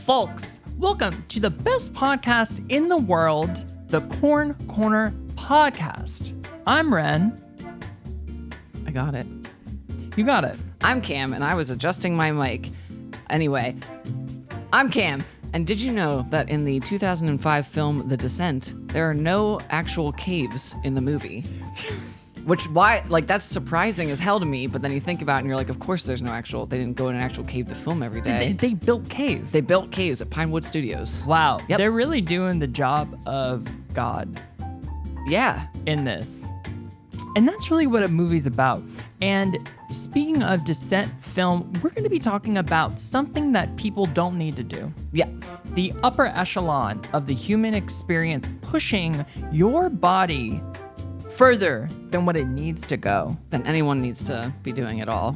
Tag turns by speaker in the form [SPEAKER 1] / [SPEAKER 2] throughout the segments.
[SPEAKER 1] Folks, welcome to the best podcast in the world, the Corn Corner Podcast. I'm Wren.
[SPEAKER 2] I got it.
[SPEAKER 1] You got it.
[SPEAKER 2] I'm Cam, and I was adjusting my mic. Anyway, I'm Cam, and did you know that in the 2005 film The Descent, there are no actual caves in the movie? That's surprising as hell to me, but then you think about it and you're like, of course there's no actual, they didn't go in an actual cave to film every day.
[SPEAKER 1] They built caves.
[SPEAKER 2] They built caves at Pinewood Studios.
[SPEAKER 1] Wow.
[SPEAKER 2] Yep.
[SPEAKER 1] They're really doing the job of God
[SPEAKER 2] Yeah.
[SPEAKER 1] in this. And that's really what a movie's about. And speaking of Descent film, we're going to be talking about something that people don't need to do.
[SPEAKER 2] Yeah.
[SPEAKER 1] The upper echelon of the human experience, pushing your body further than what it needs to go.
[SPEAKER 2] Then anyone needs to be doing it all.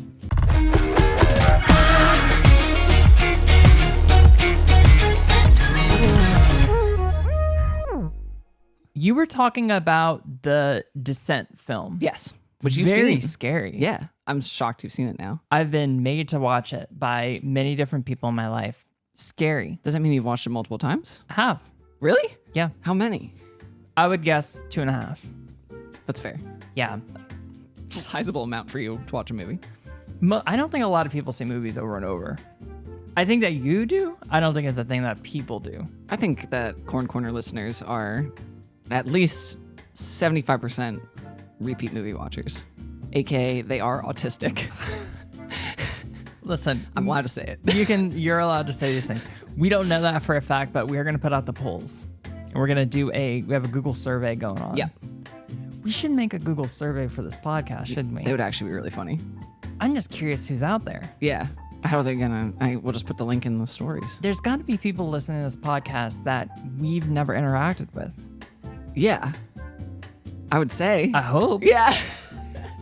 [SPEAKER 1] You were talking about the Descent film.
[SPEAKER 2] Yes. Which you've
[SPEAKER 1] Very
[SPEAKER 2] seen.
[SPEAKER 1] scary.
[SPEAKER 2] Yeah. I'm shocked you've seen it now.
[SPEAKER 1] I've been made to watch it by many different people in my life. Scary.
[SPEAKER 2] Does that mean you've watched it multiple times?
[SPEAKER 1] I have.
[SPEAKER 2] Really?
[SPEAKER 1] Yeah.
[SPEAKER 2] How many?
[SPEAKER 1] I would guess 2.5.
[SPEAKER 2] That's fair.
[SPEAKER 1] Yeah.
[SPEAKER 2] Sizable amount for you to watch a movie.
[SPEAKER 1] I don't think a lot of people see movies over and over. I think that you do. I don't think it's a thing that people do.
[SPEAKER 2] I think that Corn Corner listeners are at least 75% repeat movie watchers, aka they are autistic.
[SPEAKER 1] Listen,
[SPEAKER 2] I'm allowed to say it.
[SPEAKER 1] You're allowed to say these things. We don't know that for a fact, but we are going to put out the polls. And we're going to we have a Google survey going on.
[SPEAKER 2] Yeah.
[SPEAKER 1] We should make a Google survey for this podcast, shouldn't we?
[SPEAKER 2] They would actually be really funny.
[SPEAKER 1] I'm just curious who's out there.
[SPEAKER 2] Yeah. How are they gonna? We'll just put the link in the stories.
[SPEAKER 1] There's got to be people listening to this podcast that we've never interacted with.
[SPEAKER 2] Yeah. I would say.
[SPEAKER 1] I hope.
[SPEAKER 2] Yeah.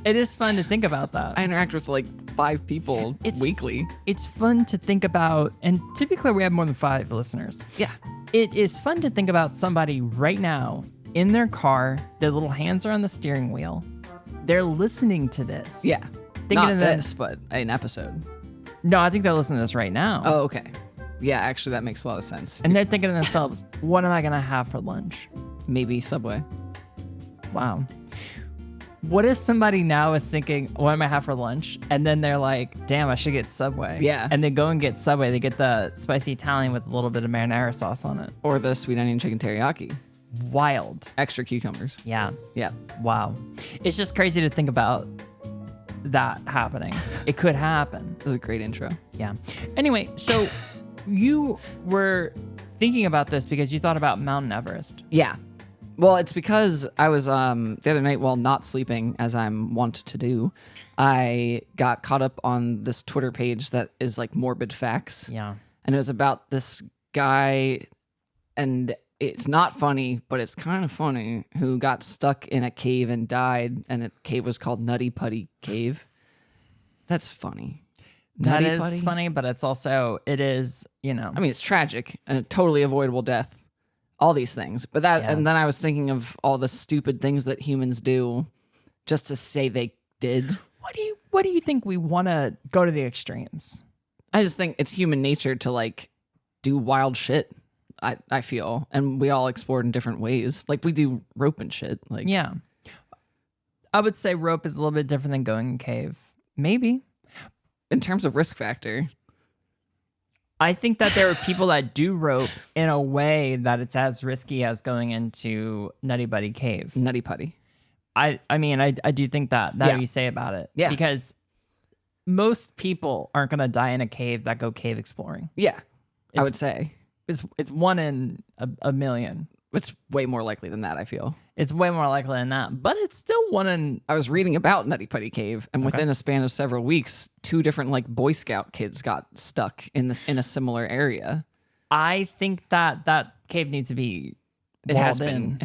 [SPEAKER 1] It is fun to think about that.
[SPEAKER 2] I interact with like 5 people weekly.
[SPEAKER 1] It's fun to think about, and to be clear, we have more than 5 listeners.
[SPEAKER 2] Yeah.
[SPEAKER 1] It is fun to think about somebody right now in their car, their little hands are on the steering wheel. They're listening to this.
[SPEAKER 2] Yeah.
[SPEAKER 1] Thinking
[SPEAKER 2] Not
[SPEAKER 1] of
[SPEAKER 2] this, but an episode.
[SPEAKER 1] No, I think they're listening to this right now.
[SPEAKER 2] Oh, okay. Yeah, actually, that makes a lot of sense.
[SPEAKER 1] And they're thinking to themselves, what am I going to have for lunch?
[SPEAKER 2] Maybe Subway.
[SPEAKER 1] Wow. What if somebody now is thinking, what am I have for lunch? And then they're like, damn, I should get Subway.
[SPEAKER 2] Yeah.
[SPEAKER 1] And they go and get Subway. They get the spicy Italian with a little bit of marinara sauce on it.
[SPEAKER 2] Or the sweet onion chicken teriyaki.
[SPEAKER 1] Wild.
[SPEAKER 2] Extra cucumbers.
[SPEAKER 1] Yeah.
[SPEAKER 2] Yeah.
[SPEAKER 1] Wow. It's just crazy to think about that happening. It could happen.
[SPEAKER 2] This is a great intro.
[SPEAKER 1] Yeah. Anyway, so you were thinking about this because you thought about Mount Everest.
[SPEAKER 2] Yeah. Well, it's because I was the other night while not sleeping, as I'm wont to do, I got caught up on this Twitter page that is like morbid facts.
[SPEAKER 1] Yeah.
[SPEAKER 2] And it was about this guy, and it's not funny, but it's kind of funny, who got stuck in a cave and died, and the cave was called Nutty Putty Cave. That's funny.
[SPEAKER 1] That
[SPEAKER 2] Nutty
[SPEAKER 1] is
[SPEAKER 2] Putty?
[SPEAKER 1] funny, but it is,
[SPEAKER 2] I mean, it's tragic and a totally avoidable death. All these things. But and then I was thinking of all the stupid things that humans do just to say they did.
[SPEAKER 1] What do you think we want to go to the extremes?
[SPEAKER 2] I just think it's human nature to like do wild shit. I feel, and we all explore in different ways. Like we do rope and shit. Like
[SPEAKER 1] yeah, I would say rope is a little bit different than going in cave. Maybe
[SPEAKER 2] in terms of risk factor.
[SPEAKER 1] I think that there are people that do rope in a way that it's as risky as going into Nutty Buddy Cave.
[SPEAKER 2] Nutty Putty.
[SPEAKER 1] I mean, I do think that you say about it.
[SPEAKER 2] Yeah.
[SPEAKER 1] Because most people aren't going to die in a cave that go cave exploring.
[SPEAKER 2] Yeah, I would say.
[SPEAKER 1] It's 1 in a million.
[SPEAKER 2] It's way more likely than that, I feel.
[SPEAKER 1] It's way more likely than that, but it's still 1 in...
[SPEAKER 2] I was reading about Nutty Putty Cave, and within a span of several weeks, 2 different like Boy Scout kids got stuck in a similar area.
[SPEAKER 1] I think that cave needs to be
[SPEAKER 2] It has been.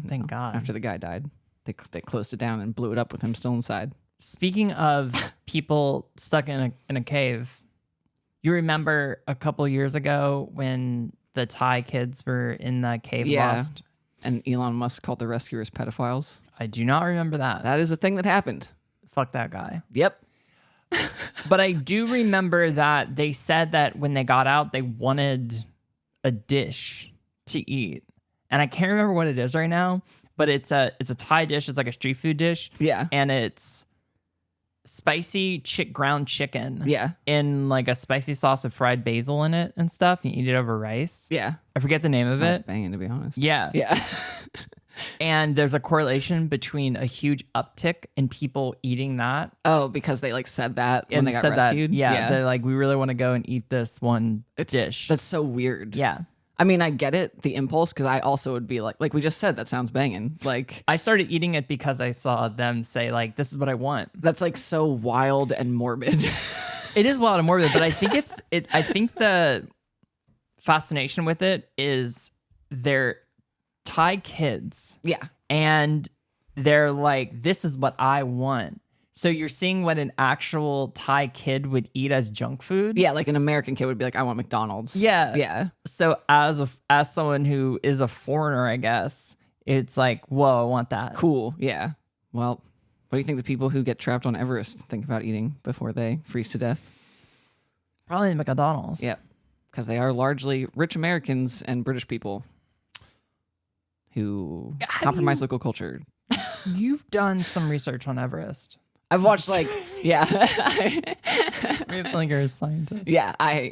[SPEAKER 1] Thank God.
[SPEAKER 2] After the guy died, they closed it down and blew it up with him still inside.
[SPEAKER 1] Speaking of people stuck in a cave, you remember a couple years ago when the Thai kids were in the cave lost?
[SPEAKER 2] And Elon Musk called the rescuers pedophiles.
[SPEAKER 1] I do not remember that.
[SPEAKER 2] That is a thing that happened.
[SPEAKER 1] Fuck that guy.
[SPEAKER 2] Yep.
[SPEAKER 1] But I do remember that they said that when they got out, they wanted a dish to eat, and I can't remember what it is right now, but it's a Thai dish. It's like a street food dish.
[SPEAKER 2] Yeah.
[SPEAKER 1] And it's spicy ground chicken.
[SPEAKER 2] Yeah.
[SPEAKER 1] In like a spicy sauce with fried basil in it and stuff. And you eat it over rice.
[SPEAKER 2] Yeah.
[SPEAKER 1] I forget the name of
[SPEAKER 2] Sounds
[SPEAKER 1] it.
[SPEAKER 2] banging, to be honest.
[SPEAKER 1] Yeah.
[SPEAKER 2] Yeah.
[SPEAKER 1] And there's a correlation between a huge uptick in people eating that.
[SPEAKER 2] Oh, because they like said that when
[SPEAKER 1] And
[SPEAKER 2] they got
[SPEAKER 1] said
[SPEAKER 2] rescued?
[SPEAKER 1] that, yeah, they're like, we really want to go and eat this one dish.
[SPEAKER 2] That's so weird.
[SPEAKER 1] Yeah.
[SPEAKER 2] I mean, I get it, the impulse, because I also would be like we just said, that sounds banging. Like,
[SPEAKER 1] I started eating it because I saw them say, like, this is what I want.
[SPEAKER 2] that's like so wild and morbid.
[SPEAKER 1] It is wild and morbid, but I think I think the fascination with it is they're Thai kids.
[SPEAKER 2] Yeah.
[SPEAKER 1] And they're like, this is what I want. So you're seeing what an actual Thai kid would eat as junk food.
[SPEAKER 2] Yeah, like an American kid would be like, I want McDonald's.
[SPEAKER 1] Yeah.
[SPEAKER 2] Yeah.
[SPEAKER 1] So as someone who is a foreigner, I guess, it's like, whoa, I want that.
[SPEAKER 2] Cool. Yeah. Well, what do you think the people who get trapped on Everest think about eating before they freeze to death?
[SPEAKER 1] Probably McDonald's.
[SPEAKER 2] Yeah. Because they are largely rich Americans and British people who compromise local culture.
[SPEAKER 1] You've done some research on Everest.
[SPEAKER 2] I've watched yeah.
[SPEAKER 1] It's like you're a scientist.
[SPEAKER 2] Yeah, I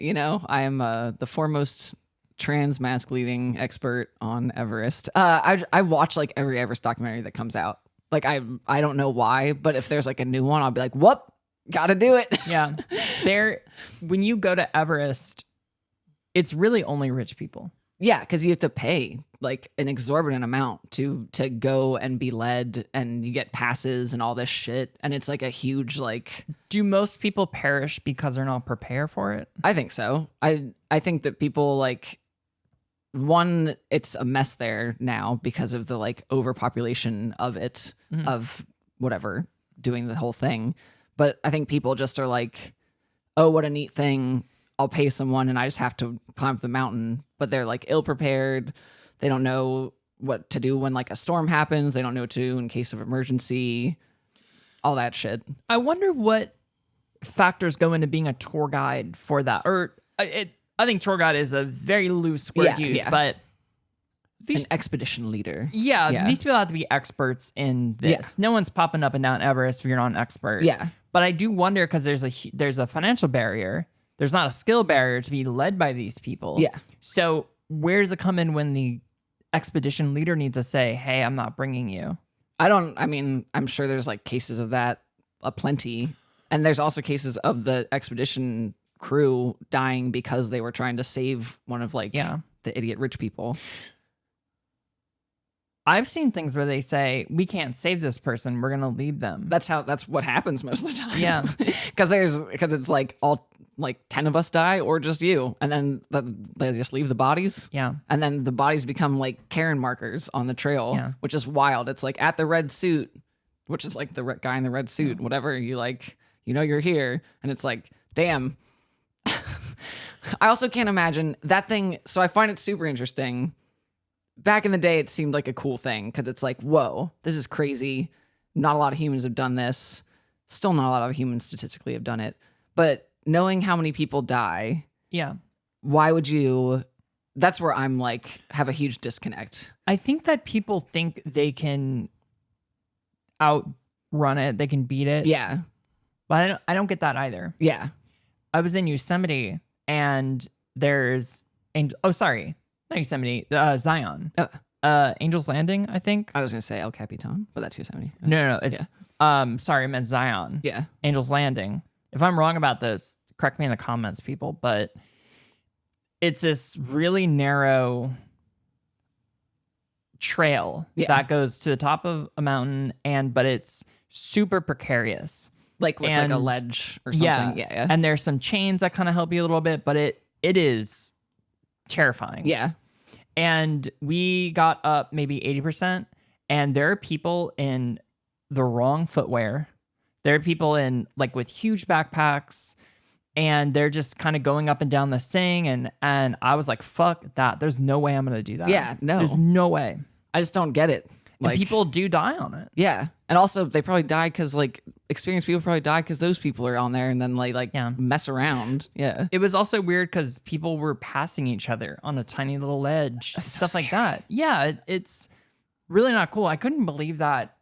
[SPEAKER 2] am the foremost trans mask leading expert on Everest. I watch like every Everest documentary that comes out. Like I don't know why, but if there's like a new one, I'll be like, whoop, gotta do it.
[SPEAKER 1] Yeah. When you go to Everest, it's really only rich people.
[SPEAKER 2] Yeah, because you have to pay like an exorbitant amount to go and be led, and you get passes and all this shit, and it's like a huge like.
[SPEAKER 1] Do most people perish because they're not prepared for it?
[SPEAKER 2] I think so. I think that people like, one, it's a mess there now because of the like overpopulation of it, of whatever, doing the whole thing. But I think people just are like, oh, what a neat thing. I'll pay someone and I just have to climb up the mountain. But they're like ill prepared. They don't know what to do when like a storm happens. They don't know what to do in case of emergency. All that shit.
[SPEAKER 1] I wonder what factors go into being a tour guide for that. Or I think tour guide is a very loose word used, but
[SPEAKER 2] an expedition leader.
[SPEAKER 1] Yeah, these people have to be experts in this. No one's popping up and down Everest if you're not an expert.
[SPEAKER 2] Yeah.
[SPEAKER 1] But I do wonder because there's a financial barrier. There's not a skill barrier to be led by these people.
[SPEAKER 2] Yeah.
[SPEAKER 1] So where does it come in when the expedition leader needs to say, hey, I'm not bringing you?
[SPEAKER 2] I'm sure there's like cases of that aplenty. And there's also cases of the expedition crew dying because they were trying to save one of like the idiot rich people.
[SPEAKER 1] I've seen things where they say, we can't save this person. We're going to leave them.
[SPEAKER 2] That's what happens most of the time.
[SPEAKER 1] Yeah.
[SPEAKER 2] Because it's like all like 10 of us die or just you. And then they just leave the bodies.
[SPEAKER 1] Yeah.
[SPEAKER 2] And then the bodies become like Karen markers on the trail, which is wild. It's like at the red suit, which is like the guy in the red suit, whatever. You like, you're here. And it's like, damn. I also can't imagine that thing. So I find it super interesting. Back in the day, it seemed like a cool thing because it's like, whoa, this is crazy. Not a lot of humans have done this. Still not a lot of humans statistically have done it. But knowing how many people die, why would you? That's where I'm like, have a huge disconnect.
[SPEAKER 1] I think that people think they can outrun it. They can beat it.
[SPEAKER 2] Yeah.
[SPEAKER 1] But I don't get that either.
[SPEAKER 2] Yeah.
[SPEAKER 1] I was in Yosemite and there's, not Yosemite, Zion. Angel's Landing, I think.
[SPEAKER 2] I was going to say El Capitan, but that's Yosemite.
[SPEAKER 1] No, it's, sorry, I meant Zion.
[SPEAKER 2] Yeah.
[SPEAKER 1] Angel's Landing. If I'm wrong about this, correct me in the comments, people, but it's this really narrow trail that goes to the top of a mountain, but it's super precarious.
[SPEAKER 2] Like with like a ledge or something. Yeah.
[SPEAKER 1] And there's some chains that kind of help you a little bit, but it is terrifying.
[SPEAKER 2] Yeah.
[SPEAKER 1] And we got up maybe 80%, and there are people in the wrong footwear. There are people in like with huge backpacks, and they're just kind of going up and down this thing. And I was like, fuck that. There's no way I'm going to do that.
[SPEAKER 2] Yeah, no.
[SPEAKER 1] There's no way.
[SPEAKER 2] I just don't get it.
[SPEAKER 1] Like, and people do die on it.
[SPEAKER 2] Yeah. And also, they probably die because, like, experienced people probably die because those people are on there and then, like
[SPEAKER 1] Yeah.
[SPEAKER 2] mess around. Yeah.
[SPEAKER 1] It was also weird because people were passing each other on a tiny little ledge,
[SPEAKER 2] That's so
[SPEAKER 1] stuff like that. Yeah, it's really not cool. I couldn't believe that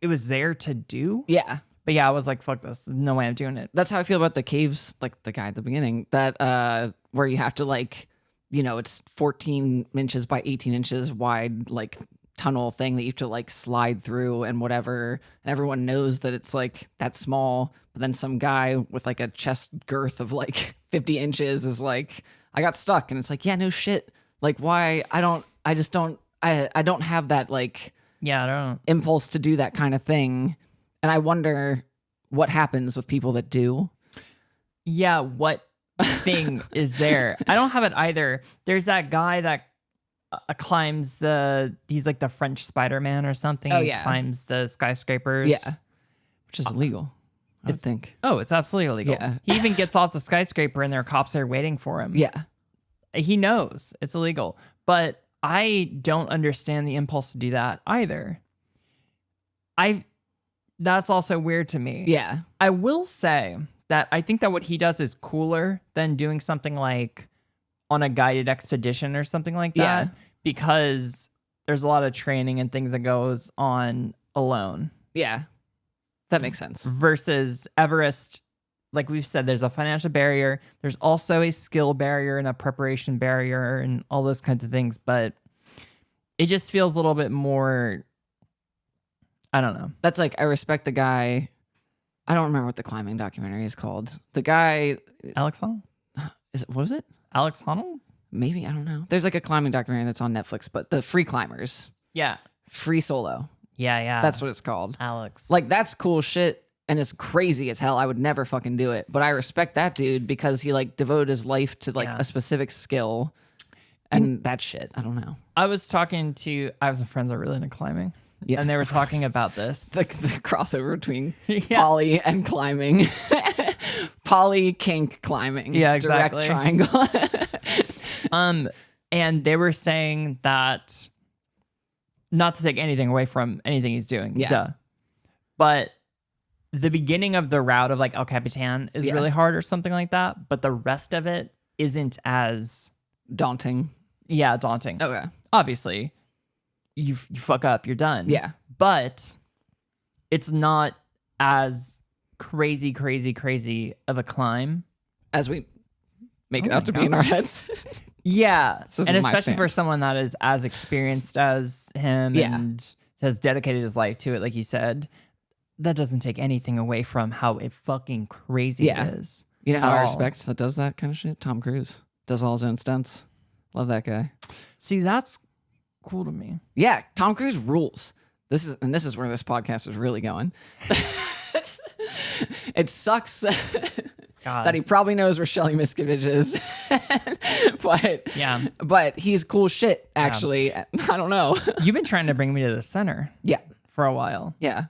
[SPEAKER 1] it was there to do.
[SPEAKER 2] Yeah.
[SPEAKER 1] But yeah, I was like, fuck this. No way I'm doing it.
[SPEAKER 2] That's how I feel about the caves, like the guy at the beginning, that where you have to, like, you know, it's 14 inches by 18 inches wide, like, tunnel thing that you have to, like, slide through and whatever. And everyone knows that it's, like, that small. But then some guy with, like, a chest girth of, like, 50 inches is like, I got stuck. And it's like, yeah, no shit. Like, why? I don't have that, like,
[SPEAKER 1] Yeah, I don't.
[SPEAKER 2] impulse to do that kind of thing. And I wonder what happens with people that do.
[SPEAKER 1] Yeah, what thing is there? I don't have it either. There's that guy that climbs he's like the French Spider-Man or something.
[SPEAKER 2] Oh,
[SPEAKER 1] He
[SPEAKER 2] yeah.
[SPEAKER 1] climbs the skyscrapers.
[SPEAKER 2] Yeah. Which is illegal, I would think.
[SPEAKER 1] Oh, it's absolutely illegal.
[SPEAKER 2] Yeah.
[SPEAKER 1] He even gets off the skyscraper and their cops are waiting for him.
[SPEAKER 2] Yeah.
[SPEAKER 1] He knows it's illegal. But I don't understand the impulse to do that either. That's also weird to me.
[SPEAKER 2] Yeah.
[SPEAKER 1] I will say that I think that what he does is cooler than doing something like on a guided expedition or something like that.
[SPEAKER 2] Yeah.
[SPEAKER 1] Because there's a lot of training and things that goes on alone.
[SPEAKER 2] Yeah. That makes sense.
[SPEAKER 1] Versus Everest, like we've said, there's a financial barrier. There's also a skill barrier and a preparation barrier and all those kinds of things. But it just feels a little bit more, I don't know.
[SPEAKER 2] That's like, I respect the guy. I don't remember what the climbing documentary is called. The guy,
[SPEAKER 1] Alex Honnold?
[SPEAKER 2] what was it?
[SPEAKER 1] Alex Honnold?
[SPEAKER 2] Maybe, I don't know. There's like a climbing documentary that's on Netflix, but the free climbers,
[SPEAKER 1] Yeah.
[SPEAKER 2] free solo.
[SPEAKER 1] Yeah.
[SPEAKER 2] That's what it's called.
[SPEAKER 1] Alex.
[SPEAKER 2] Like, that's cool shit. And it's crazy as hell. I would never fucking do it. But I respect that dude because he, like, devoted his life to, like,
[SPEAKER 1] Yeah.
[SPEAKER 2] a specific skill. And that shit, I don't know.
[SPEAKER 1] I have some friends that are really into climbing.
[SPEAKER 2] Yeah.
[SPEAKER 1] And they were talking about this.
[SPEAKER 2] The crossover between
[SPEAKER 1] Yeah.
[SPEAKER 2] poly and climbing. Poly kink climbing.
[SPEAKER 1] Yeah, exactly.
[SPEAKER 2] Direct triangle.
[SPEAKER 1] And they were saying that, not to take anything away from anything he's doing,
[SPEAKER 2] Yeah.
[SPEAKER 1] duh, but the beginning of the route of like El Capitan is
[SPEAKER 2] Yeah.
[SPEAKER 1] really hard or something like that, but the rest of it isn't as
[SPEAKER 2] Daunting.
[SPEAKER 1] daunting.
[SPEAKER 2] Okay.
[SPEAKER 1] Obviously, you fuck up, you're done.
[SPEAKER 2] Yeah.
[SPEAKER 1] But it's not as crazy of a climb.
[SPEAKER 2] As we make it
[SPEAKER 1] Oh
[SPEAKER 2] out
[SPEAKER 1] my
[SPEAKER 2] to be in
[SPEAKER 1] God.
[SPEAKER 2] our heads.
[SPEAKER 1] Yeah.
[SPEAKER 2] This is
[SPEAKER 1] And
[SPEAKER 2] my
[SPEAKER 1] especially for
[SPEAKER 2] stance.
[SPEAKER 1] someone that is as experienced as him
[SPEAKER 2] Yeah.
[SPEAKER 1] and has dedicated his life to it, like you said, that doesn't take anything away from how fucking crazy
[SPEAKER 2] Yeah.
[SPEAKER 1] it is.
[SPEAKER 2] You know how
[SPEAKER 1] At
[SPEAKER 2] I
[SPEAKER 1] all.
[SPEAKER 2] respect that does that kind of shit? Tom Cruise does all his own stunts. Love that guy.
[SPEAKER 1] See, that's cool to me.
[SPEAKER 2] Yeah, Tom Cruise rules. This is where this podcast is really going. It sucks
[SPEAKER 1] God.
[SPEAKER 2] that he probably knows where Shelly Miscavige is, but
[SPEAKER 1] Yeah.
[SPEAKER 2] but he's cool shit. Actually, I don't know.
[SPEAKER 1] You've been trying to bring me to the center
[SPEAKER 2] Yeah,
[SPEAKER 1] for a while.
[SPEAKER 2] yeah.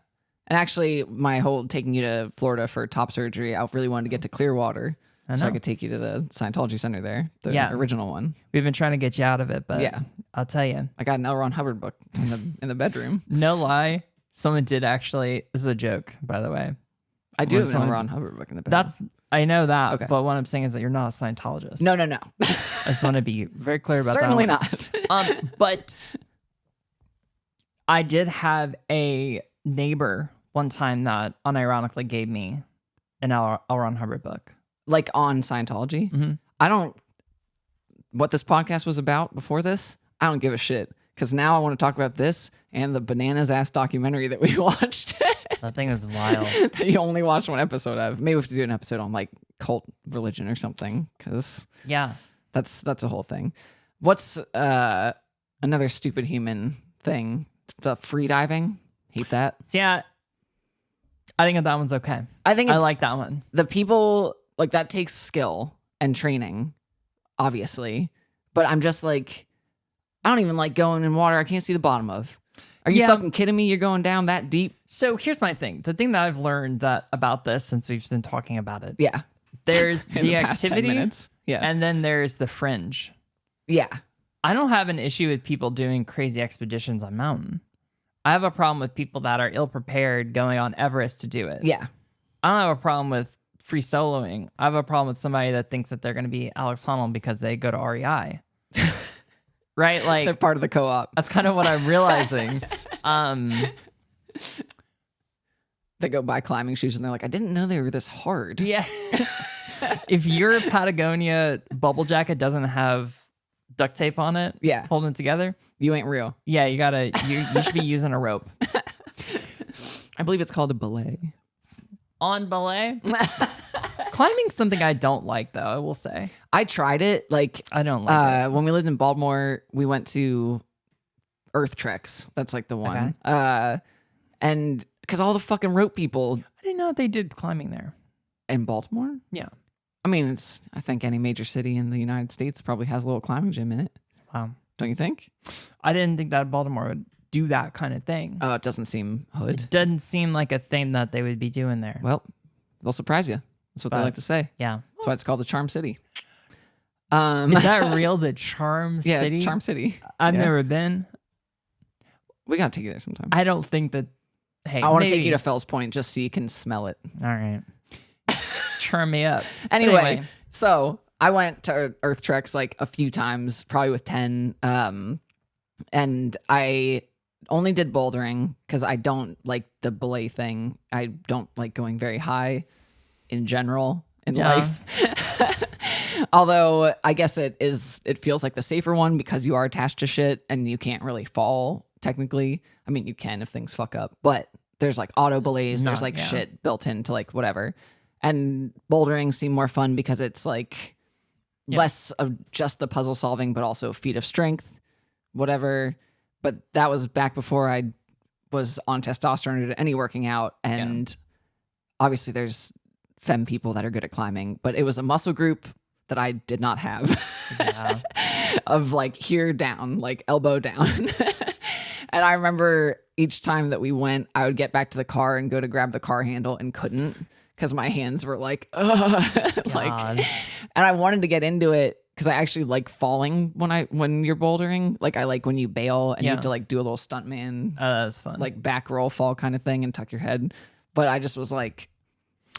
[SPEAKER 2] And actually, my whole taking you to Florida for top surgery, I really wanted to get to Clearwater so I
[SPEAKER 1] know.
[SPEAKER 2] could take you to the Scientology Center there, the
[SPEAKER 1] Yeah.
[SPEAKER 2] original one.
[SPEAKER 1] We've been trying to get you out of it, but
[SPEAKER 2] Yeah.
[SPEAKER 1] I'll tell you,
[SPEAKER 2] I got an L. Ron Hubbard book in the bedroom.
[SPEAKER 1] no lie, someone did actually. This is a joke, by the way.
[SPEAKER 2] I do
[SPEAKER 1] Or
[SPEAKER 2] have an L.
[SPEAKER 1] someone-
[SPEAKER 2] Ron Hubbard book in the bedroom.
[SPEAKER 1] I know that,
[SPEAKER 2] Okay.
[SPEAKER 1] but what I'm saying is that you're not a Scientologist.
[SPEAKER 2] No.
[SPEAKER 1] I just want to be very clear about
[SPEAKER 2] Certainly
[SPEAKER 1] that.
[SPEAKER 2] not.
[SPEAKER 1] But I did have a neighbor one time that unironically gave me an L. Ron Hubbard book.
[SPEAKER 2] Like on Scientology.
[SPEAKER 1] Mhm.
[SPEAKER 2] I don't. What this podcast was about before this, I don't give a shit. Because now I want to talk about this and the bananas ass documentary that we watched.
[SPEAKER 1] That thing is wild.
[SPEAKER 2] That you only watched one episode of. Maybe we have to do an episode on like cult religion or something. Because
[SPEAKER 1] Yeah.
[SPEAKER 2] that's a whole thing. What's another stupid human thing? The free diving. Hate that.
[SPEAKER 1] So yeah, I think that one's okay.
[SPEAKER 2] I think
[SPEAKER 1] I
[SPEAKER 2] it's,
[SPEAKER 1] like that one.
[SPEAKER 2] the people like that takes skill and training, obviously. But I'm just like, I don't even like going in water I can't see the bottom of. Are you
[SPEAKER 1] Yeah.
[SPEAKER 2] fucking kidding me? You're going down that deep?
[SPEAKER 1] So here's my thing. The thing that I've learned about this since we've been talking about it.
[SPEAKER 2] Yeah.
[SPEAKER 1] There's
[SPEAKER 2] In
[SPEAKER 1] the
[SPEAKER 2] past 10
[SPEAKER 1] activity
[SPEAKER 2] minutes. Yeah.
[SPEAKER 1] and then there's the fringe.
[SPEAKER 2] Yeah.
[SPEAKER 1] I don't have an issue with people doing crazy expeditions on mountain. I have a problem with people that are ill prepared going on Everest to do it.
[SPEAKER 2] Yeah.
[SPEAKER 1] I don't have a problem with free soloing. I have a problem with somebody that thinks that they're going to be Alex Honnold because they go to REI. Right? Like,
[SPEAKER 2] They're part of the co-op.
[SPEAKER 1] that's kind of what I'm realizing.
[SPEAKER 2] They go buy climbing shoes and they're like, I didn't know they were this hard.
[SPEAKER 1] Yeah. If your Patagonia bubble jacket doesn't have duct tape on it,
[SPEAKER 2] Yeah.
[SPEAKER 1] holding it together,
[SPEAKER 2] You ain't real.
[SPEAKER 1] yeah, you should be using a rope.
[SPEAKER 2] I believe it's called a belay.
[SPEAKER 1] On belay? Climbing's something I don't like, though, I will say.
[SPEAKER 2] I tried it. Like,
[SPEAKER 1] I don't like it.
[SPEAKER 2] when we lived in Baltimore, we went to Earth Treks. That's like the one. And because all the fucking rope people
[SPEAKER 1] I didn't know they did climbing there.
[SPEAKER 2] in Baltimore.
[SPEAKER 1] Yeah.
[SPEAKER 2] I mean, I think any major city in the United States probably has a little climbing gym in it.
[SPEAKER 1] Wow.
[SPEAKER 2] Don't you think?
[SPEAKER 1] I didn't think that Baltimore would do that kind of thing.
[SPEAKER 2] Oh, it doesn't seem hood.
[SPEAKER 1] It doesn't seem like a thing that they would be doing there.
[SPEAKER 2] Well, they'll surprise you. That's what they
[SPEAKER 1] But-
[SPEAKER 2] like to say.
[SPEAKER 1] Yeah.
[SPEAKER 2] That's why it's called the Charm City.
[SPEAKER 1] Is that real? The Charm
[SPEAKER 2] Yeah,
[SPEAKER 1] City?
[SPEAKER 2] Charm City.
[SPEAKER 1] I've
[SPEAKER 2] Yeah.
[SPEAKER 1] never been.
[SPEAKER 2] We gotta take you there sometime.
[SPEAKER 1] I don't think that. Hey,
[SPEAKER 2] I want to
[SPEAKER 1] maybe.
[SPEAKER 2] take you to Fells Point just so you can smell it.
[SPEAKER 1] All right. Charm me up.
[SPEAKER 2] Anyway, so I went to Earth Treks like a few times, probably with 10. And I only did bouldering because I don't like the belay thing. I don't like going very high in general in life. Although I guess it feels like the safer one because you are attached to shit and you can't really fall technically. I mean, you can if things fuck up, but there's like auto belays. There's like shit built into like whatever. And bouldering seemed more fun because it's like less of just the puzzle solving, but also feat of strength, whatever. But that was back before I was on testosterone or did any working out. And obviously there's femme people that are good at climbing, but it was a muscle group that I did not have of like here down, like elbow down. And I remember each time that we went, I would get back to the car and go to grab the car handle and couldn't because my hands were like, like, and I wanted to get into it because I actually like falling when you're bouldering. Like I like when you bail and you have to like do a little stuntman,
[SPEAKER 1] that's fun.
[SPEAKER 2] like back roll fall kind of thing and tuck your head. But I just was like,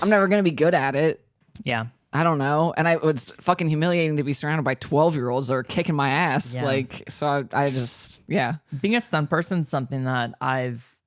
[SPEAKER 2] I'm never gonna be good at it.
[SPEAKER 1] Yeah.
[SPEAKER 2] I don't know. And it was fucking humiliating to be surrounded by 12-year-olds that are kicking my ass.
[SPEAKER 1] Yeah.
[SPEAKER 2] Like, so I just,
[SPEAKER 1] Being a stunt person is something that I've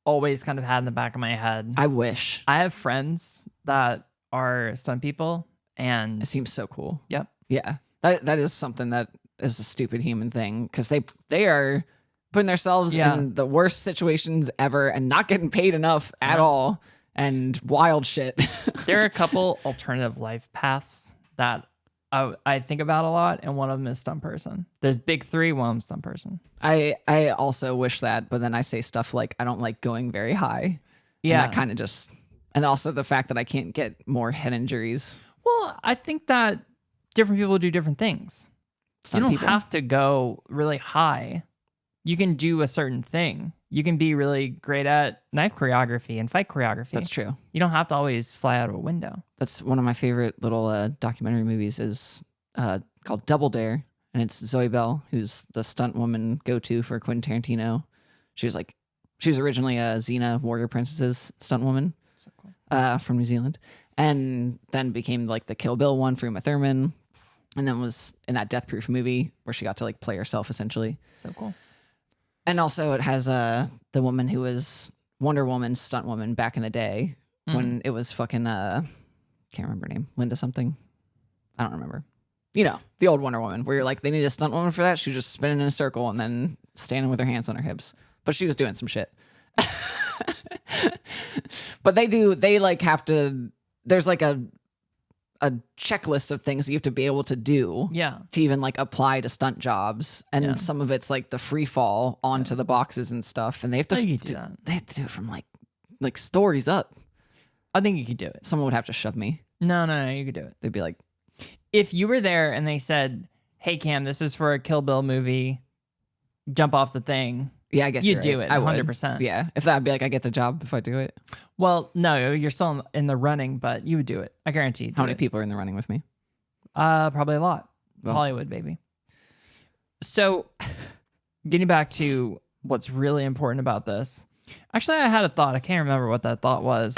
[SPEAKER 1] always kind of had in the back of my head.
[SPEAKER 2] I wish.
[SPEAKER 1] I have friends that are stunt people, and
[SPEAKER 2] It seems so cool.
[SPEAKER 1] Yep.
[SPEAKER 2] Yeah. That is something that is a stupid human thing because they are putting themselves in the worst situations ever and not getting paid enough at all and wild shit.
[SPEAKER 1] There are a couple alternative life paths that I think about a lot, and one of them is stunt person. There's big three, one of them stunt person.
[SPEAKER 2] I also wish that, but then I say stuff like I don't like going very high.
[SPEAKER 1] Yeah.
[SPEAKER 2] And that kind of just, and also the fact that I can't get more head injuries.
[SPEAKER 1] Well, I think that different people do different things.
[SPEAKER 2] Stunt
[SPEAKER 1] You don't
[SPEAKER 2] people.
[SPEAKER 1] have to go really high. You can do a certain thing. You can be really great at knife choreography and fight choreography.
[SPEAKER 2] That's true.
[SPEAKER 1] You don't have to always fly out of a window.
[SPEAKER 2] That's one of my favorite little documentary movies is called Double Dare. And it's Zoe Bell, who's the stunt woman go-to for Quentin Tarantino. She was originally a Xena Warrior Princesses stunt woman
[SPEAKER 1] So cool.
[SPEAKER 2] from New Zealand. And then became like the Kill Bill one for Uma Thurman. And then was in that Death Proof movie where she got to like play herself essentially.
[SPEAKER 1] So cool.
[SPEAKER 2] And also it has the woman who was Wonder Woman's stunt woman back in the day when it was fucking, can't remember her name, Linda something. I don't remember. You know, the old Wonder Woman where you're like, they need a stunt woman for that. She was just spinning in a circle and then standing with her hands on her hips. But she was doing some shit. But they like have to, there's like a checklist of things you have to be able to do
[SPEAKER 1] Yeah.
[SPEAKER 2] to even like apply to stunt jobs, and some of it's like the free fall onto the boxes and stuff, and they have to
[SPEAKER 1] You can do that.
[SPEAKER 2] they have to do it from like stories up.
[SPEAKER 1] I think you could do it.
[SPEAKER 2] Someone would have to shove me.
[SPEAKER 1] No, you could do it.
[SPEAKER 2] They'd be like,
[SPEAKER 1] If you were there and they said, "Hey Cam, this is for a Kill Bill movie. Jump off the thing."
[SPEAKER 2] yeah, I guess
[SPEAKER 1] You'd
[SPEAKER 2] you're
[SPEAKER 1] do
[SPEAKER 2] right.
[SPEAKER 1] it
[SPEAKER 2] I would.
[SPEAKER 1] 100%.
[SPEAKER 2] Yeah, if that'd be like I get the job if I do it.
[SPEAKER 1] Well, no, you're still in the running, but you would do it. I guarantee you.
[SPEAKER 2] How many people are in the running with me?
[SPEAKER 1] Probably a lot. It's
[SPEAKER 2] Well.
[SPEAKER 1] Hollywood, baby. So, getting back to what's really important about this. Actually, I had a thought. I can't remember what that thought was.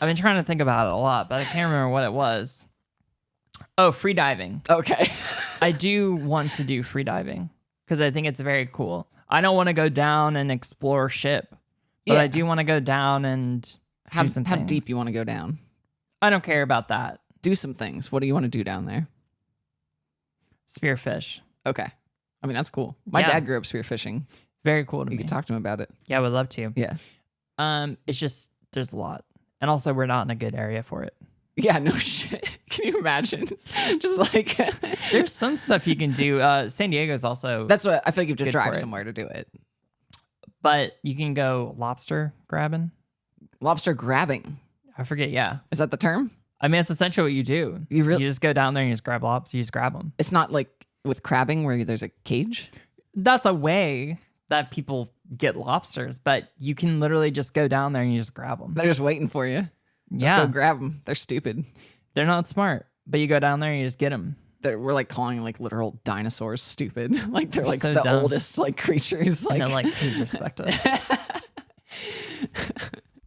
[SPEAKER 1] I've been trying to think about it a lot, but I can't remember what it was. Oh, free diving.
[SPEAKER 2] Okay.
[SPEAKER 1] I do want to do free diving because I think it's very cool. I don't want to go down and explore ship, but I do want to go down and do some
[SPEAKER 2] How
[SPEAKER 1] things.
[SPEAKER 2] deep you want to go down?
[SPEAKER 1] I don't care about that.
[SPEAKER 2] Do some things. What do you want to do down there?
[SPEAKER 1] Spearfish.
[SPEAKER 2] Okay. I mean, that's cool. My
[SPEAKER 1] Yeah.
[SPEAKER 2] dad grew up spearfishing.
[SPEAKER 1] Very cool to
[SPEAKER 2] You
[SPEAKER 1] me.
[SPEAKER 2] could talk to him about it.
[SPEAKER 1] Yeah, I would love to.
[SPEAKER 2] Yeah.
[SPEAKER 1] It's just there's a lot. And also we're not in a good area for it.
[SPEAKER 2] Yeah, no shit. Can you imagine? Just like
[SPEAKER 1] There's some stuff you can do. San Diego's also
[SPEAKER 2] that's what I feel like you have to
[SPEAKER 1] Good
[SPEAKER 2] drive
[SPEAKER 1] for it.
[SPEAKER 2] somewhere to do it.
[SPEAKER 1] but you can go lobster grabbing.
[SPEAKER 2] Lobster grabbing.
[SPEAKER 1] I forget, yeah.
[SPEAKER 2] Is that the term?
[SPEAKER 1] I mean, it's essentially what you do.
[SPEAKER 2] You really-
[SPEAKER 1] You just go down there and you just grab lobsters. You just grab them.
[SPEAKER 2] It's not like with crabbing where there's a cage.
[SPEAKER 1] That's a way that people get lobsters, but you can literally just go down there and you just grab them.
[SPEAKER 2] They're just waiting for you. Just
[SPEAKER 1] Yeah,
[SPEAKER 2] go grab them. They're stupid.
[SPEAKER 1] they're not smart, but you go down there and you just get them.
[SPEAKER 2] We're like calling like literal dinosaurs stupid. Like they're like
[SPEAKER 1] So
[SPEAKER 2] the
[SPEAKER 1] dumb.
[SPEAKER 2] oldest like creatures. Like
[SPEAKER 1] And then, like, please respect us.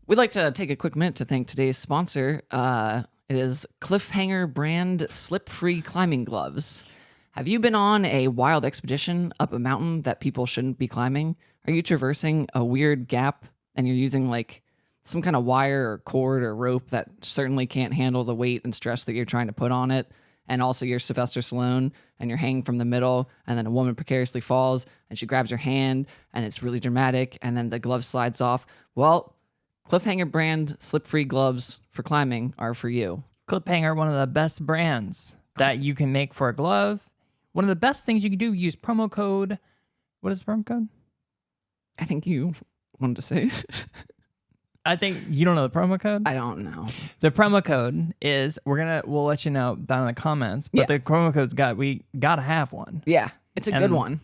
[SPEAKER 2] we'd like to take a quick minute to thank today's sponsor. It is Cliffhanger brand slip-free climbing gloves. Have you been on a wild expedition up a mountain that people shouldn't be climbing? Are you traversing a weird gap and you're using like some kind of wire or cord or rope that certainly can't handle the weight and stress that you're trying to put on it? And also you're Sylvester Stallone and you're hanging from the middle and then a woman precariously falls and she grabs your hand and it's really dramatic and then the glove slides off. Well, Cliffhanger brand slip-free gloves for climbing are for you.
[SPEAKER 1] Cliffhanger, one of the best brands that you can make for a glove. One of the best things you can do, use promo code. What is the promo code?
[SPEAKER 2] I think you wanted to say it.
[SPEAKER 1] I think you don't know the promo code.
[SPEAKER 2] I don't know.
[SPEAKER 1] The promo code is we'll let you know down in the comments. But
[SPEAKER 2] Yeah.
[SPEAKER 1] the promo code's we gotta have one.
[SPEAKER 2] Yeah, it's a good
[SPEAKER 1] And-
[SPEAKER 2] one.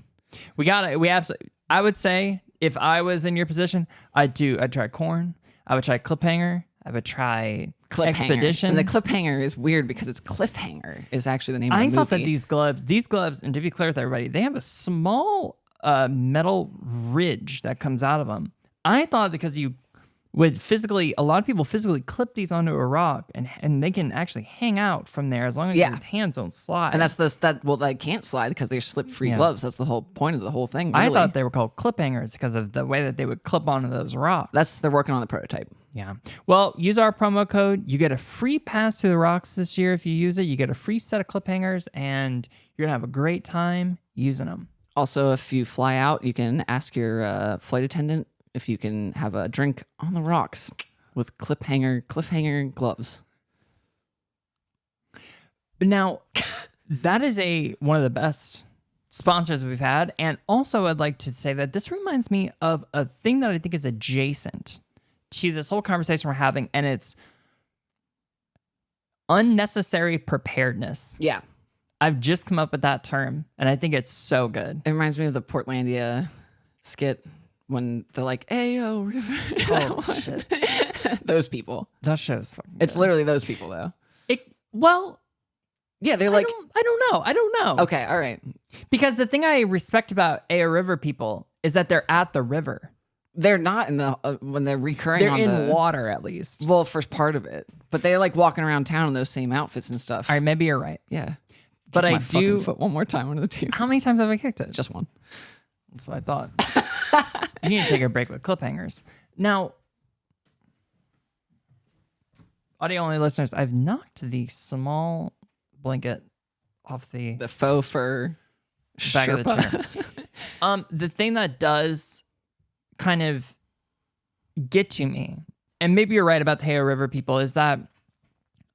[SPEAKER 1] I would say if I was in your position, I'd try corn. I would try cliffhanger. I would try
[SPEAKER 2] Cliffhanger.
[SPEAKER 1] expedition.
[SPEAKER 2] And the cliffhanger is weird because it's cliffhanger is actually the name of the
[SPEAKER 1] I
[SPEAKER 2] movie.
[SPEAKER 1] thought that these gloves, and to be clear with everybody, they have a small metal ridge that comes out of them. I thought because you would a lot of people physically clip these onto a rock and they can actually hang out from there as long as
[SPEAKER 2] Yeah.
[SPEAKER 1] your hands don't slide.
[SPEAKER 2] And they can't slide because they're slip-free
[SPEAKER 1] Yeah.
[SPEAKER 2] gloves. That's the whole point of the whole thing.
[SPEAKER 1] I
[SPEAKER 2] really.
[SPEAKER 1] thought they were called clip hangers because of the way that they would clip onto those rocks.
[SPEAKER 2] they're working on the prototype.
[SPEAKER 1] Yeah. Well, use our promo code. You get a free pass to the rocks this year if you use it. You get a free set of clip hangers, and you're going to have a great time using them.
[SPEAKER 2] Also, if you fly out, you can ask your flight attendant if you can have a drink on the rocks with cliffhanger gloves.
[SPEAKER 1] Now, that is one of the best sponsors we've had. And also, I'd like to say that this reminds me of a thing that I think is adjacent to this whole conversation we're having, and it's unnecessary preparedness.
[SPEAKER 2] Yeah.
[SPEAKER 1] I've just come up with that term, and I think it's so good.
[SPEAKER 2] It reminds me of the Portlandia skit when they're like, "Ayo, river."
[SPEAKER 1] Oh, shit.
[SPEAKER 2] Those people.
[SPEAKER 1] That show's fucking
[SPEAKER 2] It's
[SPEAKER 1] good.
[SPEAKER 2] literally those people, though. Yeah, they're like,
[SPEAKER 1] I don't know.
[SPEAKER 2] okay, all right.
[SPEAKER 1] Because the thing I respect about Ayo River people is that they're at the river.
[SPEAKER 2] They're not in the when they're recurring.
[SPEAKER 1] They're
[SPEAKER 2] on
[SPEAKER 1] in
[SPEAKER 2] the
[SPEAKER 1] water, at least.
[SPEAKER 2] Well, for part of it, but they're like walking around town in those same outfits and stuff.
[SPEAKER 1] All right, maybe you're right.
[SPEAKER 2] Yeah,
[SPEAKER 1] But
[SPEAKER 2] Kick
[SPEAKER 1] I
[SPEAKER 2] my fucking
[SPEAKER 1] do.
[SPEAKER 2] foot one more time under the tube.
[SPEAKER 1] How many times have I kicked it?
[SPEAKER 2] Just one.
[SPEAKER 1] That's what I thought. You need to take a break with cliffhangers. Now, audio only listeners, I've knocked the small blanket off the
[SPEAKER 2] faux fur
[SPEAKER 1] back of the
[SPEAKER 2] Sherpa.
[SPEAKER 1] chair. The thing that does kind of get to me, and maybe you're right about the Hayo River people, is that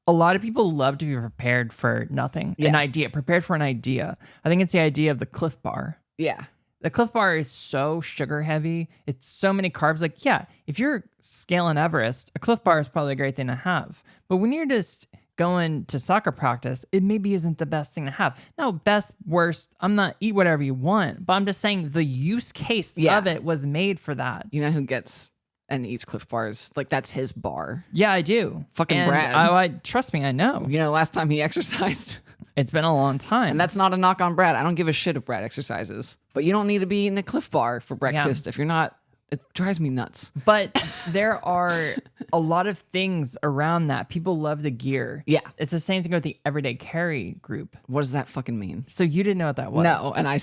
[SPEAKER 1] a lot of people love to be prepared for nothing.
[SPEAKER 2] Yeah.
[SPEAKER 1] Prepared for an idea. I think it's the idea of the Cliff Bar.
[SPEAKER 2] Yeah.
[SPEAKER 1] The Cliff Bar is so sugar heavy. It's so many carbs. Like, yeah, if you're scaling Everest, a Cliff Bar is probably a great thing to have. But when you're just going to soccer practice, it maybe isn't the best thing to have. No, best, worst, I'm not eat whatever you want, but I'm just saying the use case of it was made for that.
[SPEAKER 2] You know who gets and eats Cliff Bars? Like that's his bar.
[SPEAKER 1] Yeah, I do.
[SPEAKER 2] Fucking
[SPEAKER 1] and
[SPEAKER 2] Brad.
[SPEAKER 1] I trust me, I know.
[SPEAKER 2] You know, last time he exercised,
[SPEAKER 1] It's been a long time.
[SPEAKER 2] And that's not a knock on Brad. I don't give a shit if Brad exercises. But you don't need to be in a Cliff Bar for breakfast if you're not. It drives me nuts.
[SPEAKER 1] But there are a lot of things around that. People love the gear.
[SPEAKER 2] Yeah.
[SPEAKER 1] It's the same thing with the Everyday Carry group.
[SPEAKER 2] What does that fucking mean?
[SPEAKER 1] So you didn't know what that was?
[SPEAKER 2] No, and I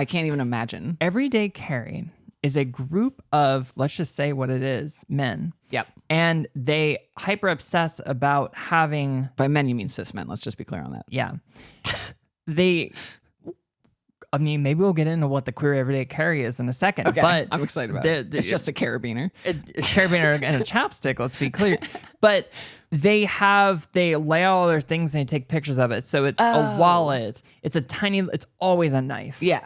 [SPEAKER 2] can't even imagine.
[SPEAKER 1] Everyday Carry is a group of, let's just say what it is, men.
[SPEAKER 2] Yep.
[SPEAKER 1] And they hyper obsess about having.
[SPEAKER 2] By men, you mean cis men. Let's just be clear on that.
[SPEAKER 1] Yeah. I mean, maybe we'll get into what the queer everyday carry is in a second.
[SPEAKER 2] Okay,
[SPEAKER 1] but
[SPEAKER 2] I'm excited about it. It's just a carabiner.
[SPEAKER 1] A carabiner and a chapstick, let's be clear. But they lay all their things and they take pictures of it. So it's a wallet. It's always a knife.
[SPEAKER 2] Yeah.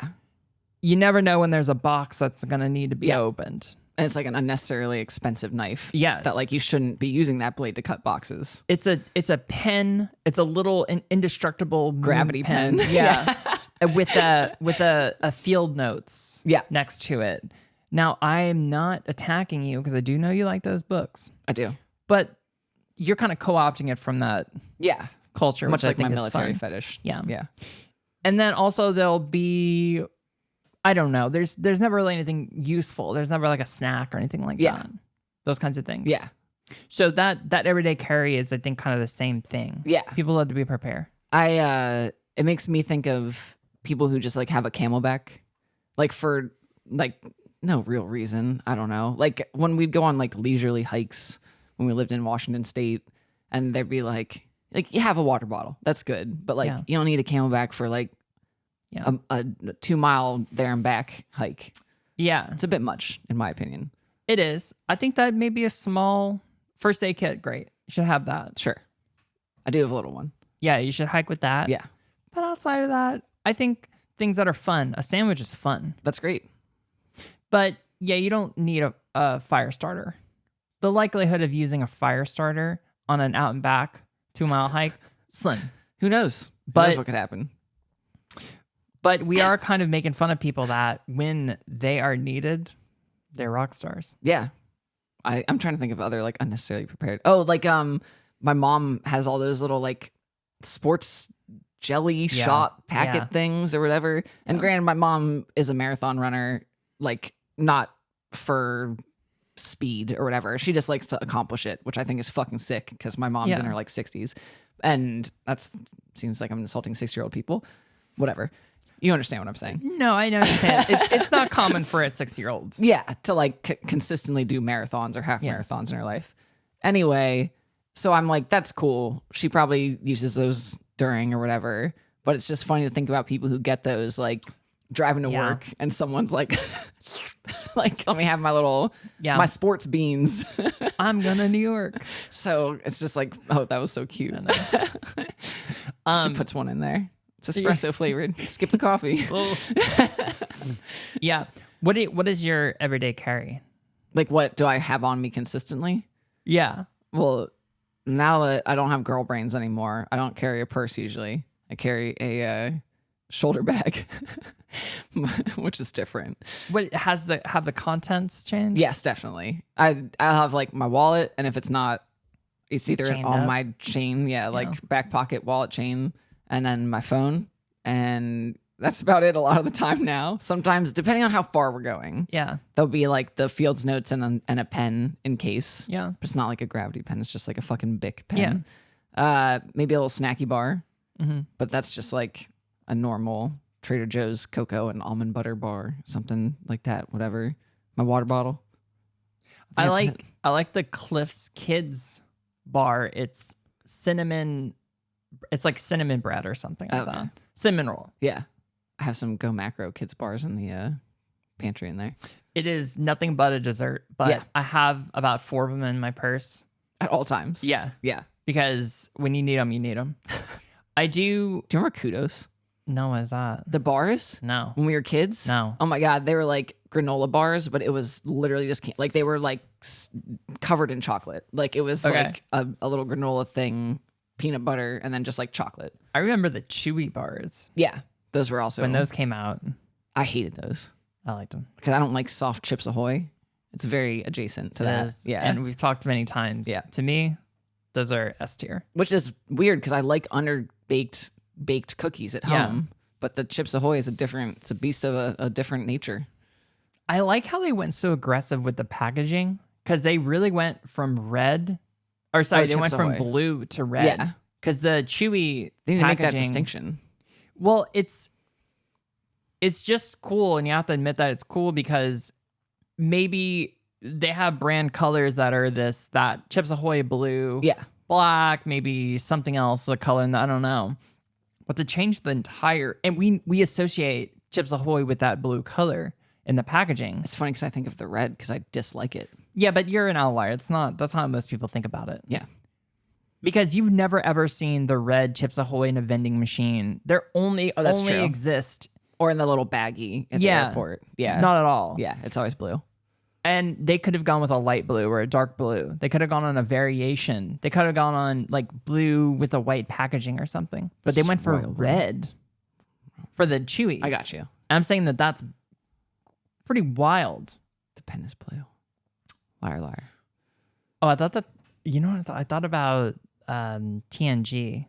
[SPEAKER 1] You never know when there's a box that's going to need to be opened.
[SPEAKER 2] And it's like an unnecessarily expensive knife.
[SPEAKER 1] Yes.
[SPEAKER 2] That like you shouldn't be using that blade to cut boxes.
[SPEAKER 1] It's a pen. It's a little indestructible
[SPEAKER 2] Gravity pen.
[SPEAKER 1] Yeah. with a field notes next to it. Now, I am not attacking you because I do know you like those books.
[SPEAKER 2] I do.
[SPEAKER 1] But you're kind of co-opting it from that culture.
[SPEAKER 2] Much
[SPEAKER 1] which
[SPEAKER 2] like
[SPEAKER 1] I think
[SPEAKER 2] my
[SPEAKER 1] is
[SPEAKER 2] military
[SPEAKER 1] fun.
[SPEAKER 2] fetish.
[SPEAKER 1] Yeah.
[SPEAKER 2] Yeah.
[SPEAKER 1] And then also there'll be, I don't know, there's never really anything useful. There's never like a snack or anything like that. Those kinds of things.
[SPEAKER 2] Yeah.
[SPEAKER 1] So that everyday carry is, I think, kind of the same thing.
[SPEAKER 2] Yeah.
[SPEAKER 1] People love to be prepared.
[SPEAKER 2] It makes me think of people who just like have a camelback, like for like no real reason. I don't know. Like when we'd go on like leisurely hikes when we lived in Washington State, and they'd be like you have a water bottle, that's good, but like you don't need a camelback for like a 2 mile there and back hike.
[SPEAKER 1] Yeah,
[SPEAKER 2] it's a bit much in my opinion.
[SPEAKER 1] It is. I think that may be a small first aid kit. Great, you should have that.
[SPEAKER 2] Sure, I do have a little one.
[SPEAKER 1] Yeah, you should hike with that.
[SPEAKER 2] Yeah,
[SPEAKER 1] but outside of that, I think things that are fun. A sandwich is fun.
[SPEAKER 2] That's great.
[SPEAKER 1] But yeah, you don't need a fire starter. The likelihood of using a fire starter on an out and back 2 mile hike, slim.
[SPEAKER 2] Who knows?
[SPEAKER 1] But
[SPEAKER 2] Who knows what could happen?
[SPEAKER 1] But we are kind of making fun of people that when they are needed, they're rock stars.
[SPEAKER 2] Yeah. I'm trying to think of other like unnecessarily prepared. Oh, like my mom has all those little like sports jelly shot packet things or whatever. And granted, my mom is a marathon runner, like not for speed or whatever. She just likes to accomplish it, which I think is fucking sick because my mom's in her like 60s. And seems like I'm insulting 6-year-old people. Whatever. You understand what I'm saying?
[SPEAKER 1] No, I understand. It's not common for a 6-year-old.
[SPEAKER 2] Yeah, to like consistently do marathons or half marathons in her life. Anyway, so I'm like, that's cool. She probably uses those during or whatever. But it's just funny to think about people who get those like driving to work and someone's like, like, let me have my little, my sports beans.
[SPEAKER 1] I'm gonna New York.
[SPEAKER 2] So it's just like, oh, that was so cute. She puts one in there. It's espresso flavored. Skip the coffee.
[SPEAKER 1] Yeah. What is your everyday carry?
[SPEAKER 2] Like, what do I have on me consistently?
[SPEAKER 1] Yeah.
[SPEAKER 2] Well, now that I don't have girl brains anymore, I don't carry a purse usually. I carry a shoulder bag, which is different.
[SPEAKER 1] What have the contents changed?
[SPEAKER 2] Yes, definitely. I'll have like my wallet, and if it's not, it's either
[SPEAKER 1] Chained
[SPEAKER 2] on
[SPEAKER 1] up?
[SPEAKER 2] my chain, like back pocket, wallet, chain, and then my phone, and that's about it a lot of the time now. Sometimes, depending on how far we're going, there'll be like the Fields notes and a pen in case.
[SPEAKER 1] Yeah.
[SPEAKER 2] But it's not like a gravity pen. It's just like a fucking Bic pen. Maybe a little snacky bar, but that's just like a normal Trader Joe's cocoa and almond butter bar, something like that. Whatever. My water bottle.
[SPEAKER 1] I like the Cliff's Kids bar. It's cinnamon. It's like cinnamon bread or something like that. Cinnamon roll.
[SPEAKER 2] Yeah. I have some Go Macro Kids bars in the pantry in there.
[SPEAKER 1] It is nothing but a dessert, but I have about 4 of them in my purse.
[SPEAKER 2] At all times.
[SPEAKER 1] Yeah.
[SPEAKER 2] Yeah.
[SPEAKER 1] Because when you need them, you need them. I do.
[SPEAKER 2] Do you remember Kudos?
[SPEAKER 1] No, what is that?
[SPEAKER 2] The bars?
[SPEAKER 1] No.
[SPEAKER 2] When we were kids?
[SPEAKER 1] No.
[SPEAKER 2] Oh my God. They were like granola bars, but it was literally just like they were like covered in chocolate. Like it was like a little granola thing, peanut butter, and then just like chocolate.
[SPEAKER 1] I remember the Chewy bars.
[SPEAKER 2] Yeah. Those were also.
[SPEAKER 1] When those came out.
[SPEAKER 2] I hated those.
[SPEAKER 1] I liked them.
[SPEAKER 2] Because I don't like soft Chips Ahoy. It's very adjacent to that. Yeah.
[SPEAKER 1] And we've talked many times.
[SPEAKER 2] Yeah.
[SPEAKER 1] To me, those are S tier.
[SPEAKER 2] Which is weird because I like underbaked baked cookies at
[SPEAKER 1] Yeah.
[SPEAKER 2] home. But the Chips Ahoy is it's a beast of a different nature.
[SPEAKER 1] I like how they went so aggressive with the packaging because they really went from red, or sorry, they
[SPEAKER 2] Chips
[SPEAKER 1] went from
[SPEAKER 2] Ahoy.
[SPEAKER 1] blue to red.
[SPEAKER 2] Yeah.
[SPEAKER 1] Because the chewy
[SPEAKER 2] They need to make that
[SPEAKER 1] packaging.
[SPEAKER 2] distinction.
[SPEAKER 1] Well, it's just cool, and you have to admit that it's cool because maybe they have brand colors that are that Chips Ahoy blue,
[SPEAKER 2] Yeah.
[SPEAKER 1] black, maybe something else, a color, I don't know. But to change the entire, and we associate Chips Ahoy with that blue color in the packaging.
[SPEAKER 2] It's funny because I think of the red because I dislike it.
[SPEAKER 1] Yeah, but you're an outlier. That's how most people think about it.
[SPEAKER 2] Yeah.
[SPEAKER 1] Because you've never ever seen the red Chips Ahoy in a vending machine. They're only
[SPEAKER 2] that's true.
[SPEAKER 1] exist.
[SPEAKER 2] Or in the little baggie at the airport. Yeah.
[SPEAKER 1] Not at all.
[SPEAKER 2] Yeah, it's always blue.
[SPEAKER 1] And they could have gone with a light blue or a dark blue. They could have gone on a variation. They could have gone on like blue with a white packaging or something. But they went for
[SPEAKER 2] royal blue.
[SPEAKER 1] red for the Chewies.
[SPEAKER 2] I got you.
[SPEAKER 1] I'm saying that's pretty wild.
[SPEAKER 2] The pen is blue. Liar, liar.
[SPEAKER 1] Oh, I thought that, you know what I thought about TNG.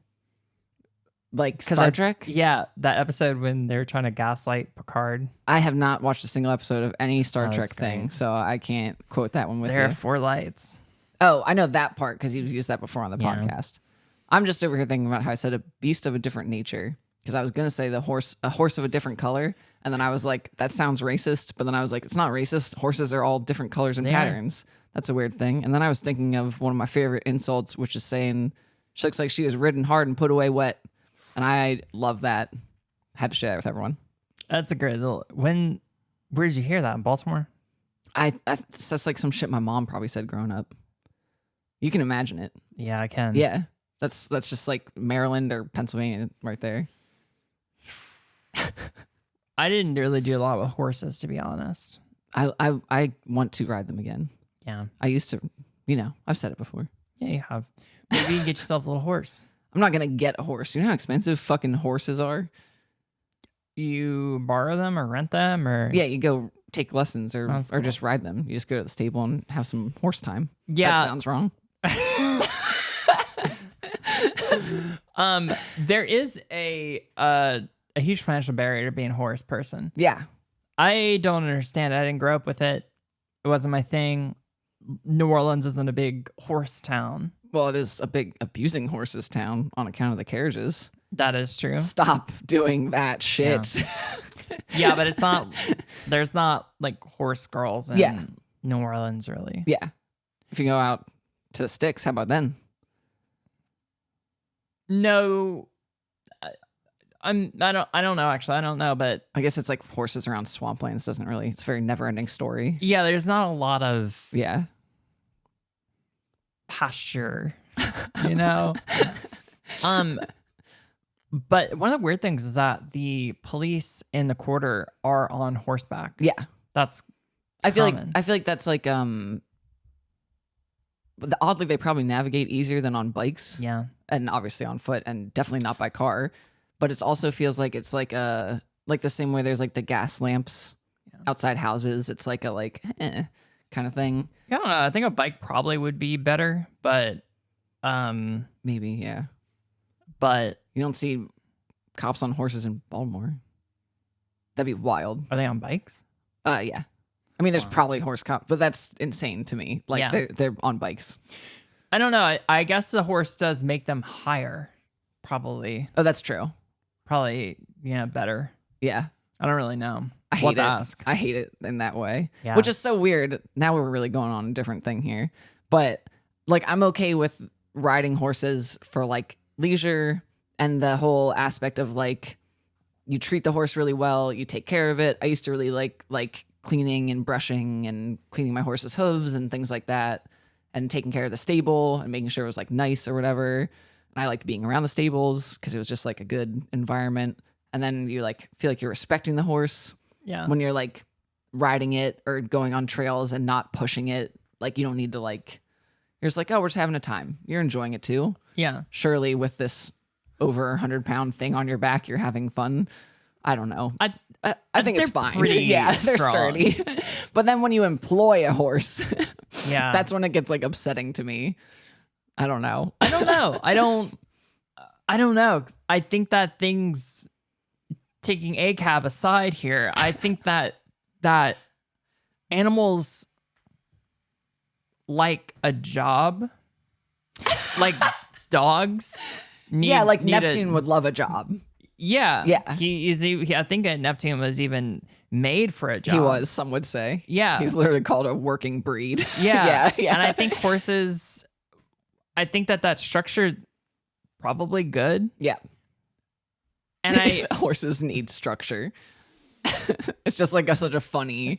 [SPEAKER 2] Like Star Trek?
[SPEAKER 1] Yeah, that episode when they're trying to gaslight Picard.
[SPEAKER 2] I have not watched a single episode of any Star Trek
[SPEAKER 1] that's
[SPEAKER 2] thing,
[SPEAKER 1] great.
[SPEAKER 2] so I can't quote that one with
[SPEAKER 1] There are
[SPEAKER 2] you.
[SPEAKER 1] 4 lights.
[SPEAKER 2] Oh, I know that part because you've used that before on the
[SPEAKER 1] Yeah.
[SPEAKER 2] podcast. I'm just over here thinking about how I said a beast of a different nature because I was going to say a horse of a different color. And then I was like, that sounds racist. But then I was like, it's not racist. Horses are all different colors and
[SPEAKER 1] They are.
[SPEAKER 2] patterns. That's a weird thing. And then I was thinking of one of my favorite insults, which is saying, she looks like she was ridden hard and put away wet. And I love that. Had to share that with everyone.
[SPEAKER 1] That's a great little. Where did you hear that? In Baltimore?
[SPEAKER 2] That's like some shit my mom probably said growing up. You can imagine it.
[SPEAKER 1] Yeah, I can.
[SPEAKER 2] Yeah. That's just like Maryland or Pennsylvania right there.
[SPEAKER 1] I didn't really do a lot with horses, to be honest.
[SPEAKER 2] I want to ride them again.
[SPEAKER 1] Yeah.
[SPEAKER 2] I used to, I've said it before.
[SPEAKER 1] Yeah, you have. Maybe you get yourself a little horse.
[SPEAKER 2] I'm not going to get a horse. You know how expensive fucking horses are?
[SPEAKER 1] You borrow them or rent them or.
[SPEAKER 2] Yeah, you go take lessons or
[SPEAKER 1] That's cool.
[SPEAKER 2] just ride them. You just go to the stable and have some horse time.
[SPEAKER 1] Yeah.
[SPEAKER 2] That sounds wrong.
[SPEAKER 1] There is a huge financial barrier to being a horse person.
[SPEAKER 2] Yeah.
[SPEAKER 1] I don't understand. I didn't grow up with it. It wasn't my thing. New Orleans isn't a big horse town.
[SPEAKER 2] Well, it is a big abusing horses town on account of the carriages.
[SPEAKER 1] That is true.
[SPEAKER 2] Stop doing that shit.
[SPEAKER 1] Yeah, but it's not. There's not like horse girls in
[SPEAKER 2] Yeah.
[SPEAKER 1] New Orleans, really.
[SPEAKER 2] Yeah. If you go out to the sticks, how about then?
[SPEAKER 1] No, I don't know. Actually, I don't know. But
[SPEAKER 2] I guess it's like horses around swamplands. Doesn't really. It's a very never-ending story.
[SPEAKER 1] yeah, there's not a lot of
[SPEAKER 2] Yeah.
[SPEAKER 1] pasture, you know. But one of the weird things is that the police in the quarter are on horseback.
[SPEAKER 2] Yeah.
[SPEAKER 1] That's
[SPEAKER 2] I feel
[SPEAKER 1] common.
[SPEAKER 2] like that's like oddly they probably navigate easier than on bikes.
[SPEAKER 1] Yeah.
[SPEAKER 2] And obviously on foot and definitely not by car. But it also feels like it's like the same way there's like the gas lamps outside houses. It's like a kind of thing.
[SPEAKER 1] I don't know. I think a bike probably would be better, but
[SPEAKER 2] Maybe, yeah.
[SPEAKER 1] but
[SPEAKER 2] You don't see cops on horses in Baltimore. That'd be wild.
[SPEAKER 1] are they on bikes?
[SPEAKER 2] Yeah. I mean, there's probably horse cops, but that's insane to me. Like
[SPEAKER 1] Yeah.
[SPEAKER 2] they're on bikes.
[SPEAKER 1] I don't know. I guess the horse does make them higher. Probably,
[SPEAKER 2] Oh, that's true.
[SPEAKER 1] better.
[SPEAKER 2] Yeah.
[SPEAKER 1] I don't really know.
[SPEAKER 2] I hate
[SPEAKER 1] What
[SPEAKER 2] it.
[SPEAKER 1] to ask?
[SPEAKER 2] I hate it in that way,
[SPEAKER 1] Yeah.
[SPEAKER 2] which is so weird. Now we're really going on a different thing here, but like I'm okay with riding horses for like leisure and the whole aspect of like you treat the horse really well, you take care of it. I used to really like cleaning and brushing and cleaning my horse's hooves and things like that, and taking care of the stable and making sure it was like nice or whatever. And I liked being around the stables because it was just like a good environment. And then you like feel like you're respecting the horse
[SPEAKER 1] Yeah.
[SPEAKER 2] when you're like riding it or going on trails and not pushing it. Like you don't need to you're just like, oh, we're just having a time. You're enjoying it too.
[SPEAKER 1] Yeah.
[SPEAKER 2] Surely with this over 100-pound thing on your back, you're having fun. I don't know. I think it's
[SPEAKER 1] they're
[SPEAKER 2] fine.
[SPEAKER 1] pretty
[SPEAKER 2] Yeah, they're
[SPEAKER 1] strong.
[SPEAKER 2] sturdy. But then when you employ a horse,
[SPEAKER 1] Yeah.
[SPEAKER 2] that's when it gets like upsetting to me. I don't know.
[SPEAKER 1] I don't know. I I don't know. I think that things, taking ACAB aside here, I think that animals like a job, like dogs.
[SPEAKER 2] Like Neptune would love a job.
[SPEAKER 1] Yeah.
[SPEAKER 2] Yeah.
[SPEAKER 1] I think that Neptune was even made for a job.
[SPEAKER 2] He was, some would say.
[SPEAKER 1] Yeah.
[SPEAKER 2] He's literally called a working breed.
[SPEAKER 1] Yeah.
[SPEAKER 2] Yeah.
[SPEAKER 1] And I think horses, I think that structured probably good.
[SPEAKER 2] Yeah.
[SPEAKER 1] And
[SPEAKER 2] horses need structure. It's just like such a funny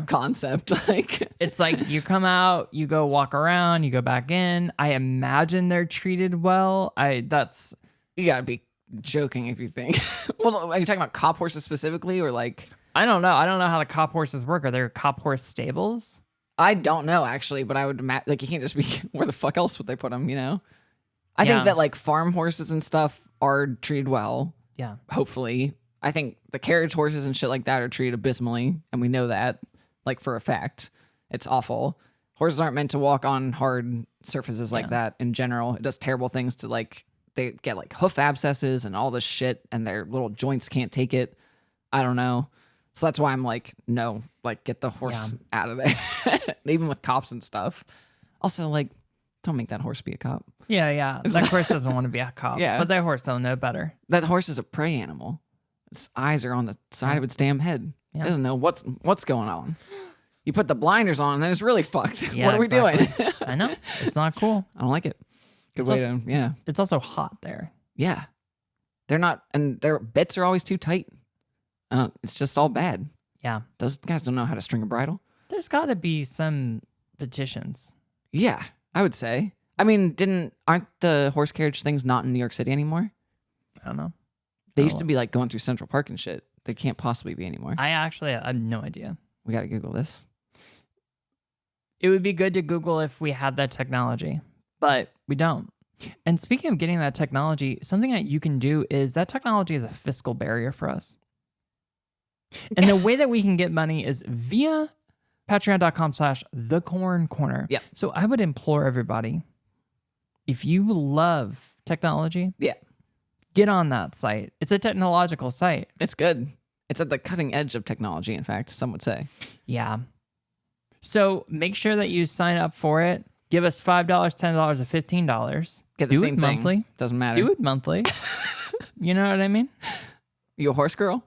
[SPEAKER 2] concept. Like,
[SPEAKER 1] it's like you come out, you go walk around, you go back in. I imagine they're treated well.
[SPEAKER 2] You gotta be joking if you think. Well, are you talking about cop horses specifically, or like?
[SPEAKER 1] I don't know. I don't know how the cop horses work. Are there cop horse stables?
[SPEAKER 2] I don't know actually, but I would imagine like you can't just be. Where the fuck else would they put them? You know. I think that like farm horses and stuff are treated well.
[SPEAKER 1] Yeah.
[SPEAKER 2] Hopefully. I think the carriage horses and shit like that are treated abysmally, and we know that, like, for a fact. It's awful. Horses aren't meant to walk on hard surfaces like that in general. It does terrible things to, like, they get, like, hoof abscesses and all this shit, and their little joints can't take it. I don't know. So that's why I'm like, no, like, get the horse out of there. Even with cops and stuff. Also, like, don't make that horse be a cop.
[SPEAKER 1] Yeah. That horse doesn't want to be a cop.
[SPEAKER 2] Yeah.
[SPEAKER 1] But that horse don't know better.
[SPEAKER 2] That horse is a prey animal. Its eyes are on the side of its damn head. It doesn't know what's going on. You put the blinders on, and it's really fucked.
[SPEAKER 1] Yeah,
[SPEAKER 2] what are we doing?
[SPEAKER 1] I know. It's not cool.
[SPEAKER 2] I don't like it. Good way to,
[SPEAKER 1] It's also hot there.
[SPEAKER 2] Yeah. They're not, and their bits are always too tight. It's just all bad.
[SPEAKER 1] Yeah.
[SPEAKER 2] Those guys don't know how to string a bridle.
[SPEAKER 1] There's got to be some petitions.
[SPEAKER 2] Yeah, I would say. I mean, aren't the horse carriage things not in New York City anymore?
[SPEAKER 1] I don't know.
[SPEAKER 2] They used to be like going through Central Park and shit. They can't possibly be anymore.
[SPEAKER 1] I have no idea.
[SPEAKER 2] We got to Google this.
[SPEAKER 1] It would be good to Google if we had that technology, but we don't. And speaking of getting that technology, something that you can do is that technology is a fiscal barrier for us. And the way that we can get money is via patreon.com/thecorncorner.
[SPEAKER 2] Yeah.
[SPEAKER 1] So I would implore everybody, if you love technology, get on that site. It's a technological site.
[SPEAKER 2] It's good. It's at the cutting edge of technology, in fact, some would say.
[SPEAKER 1] Yeah. So make sure that you sign up for it. Give us $5, $10, or $15.
[SPEAKER 2] Get the same thing.
[SPEAKER 1] Monthly.
[SPEAKER 2] Doesn't matter.
[SPEAKER 1] Do it monthly. You know what I mean?
[SPEAKER 2] You a horse girl?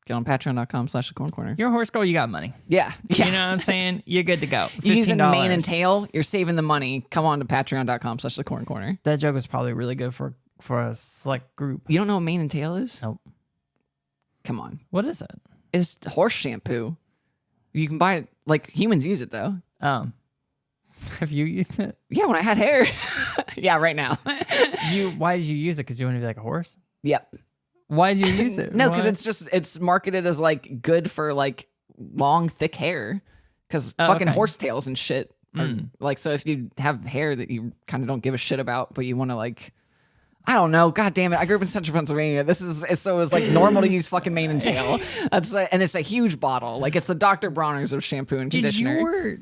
[SPEAKER 2] Get on patreon.com/thecorncorner.
[SPEAKER 1] You're a horse girl, you got money.
[SPEAKER 2] Yeah.
[SPEAKER 1] You know what I'm saying? You're good to go. $15.
[SPEAKER 2] You're using mane and tail, you're saving the money. Come on to patreon.com/thecorncorner.
[SPEAKER 1] That joke was probably really good for a select group.
[SPEAKER 2] You don't know what mane and tail is?
[SPEAKER 1] Nope.
[SPEAKER 2] Come on.
[SPEAKER 1] What is it?
[SPEAKER 2] It's horse shampoo. You can buy it, like humans use it though.
[SPEAKER 1] Have you used it?
[SPEAKER 2] Yeah, when I had hair. Yeah, right now.
[SPEAKER 1] Why did you use it? Because you want to be like a horse?
[SPEAKER 2] Yep.
[SPEAKER 1] Why did you use it?
[SPEAKER 2] No, because it's marketed as like good for like long, thick hair. Because fucking horsetails and shit. Like, so if you have hair that you kind of don't give a shit about, but you want to like, I don't know. God damn it. I grew up in Central Pennsylvania. So it's like normal to use fucking mane and tail. And it's a huge bottle. Like it's the Dr. Bronner's of shampoo and conditioner.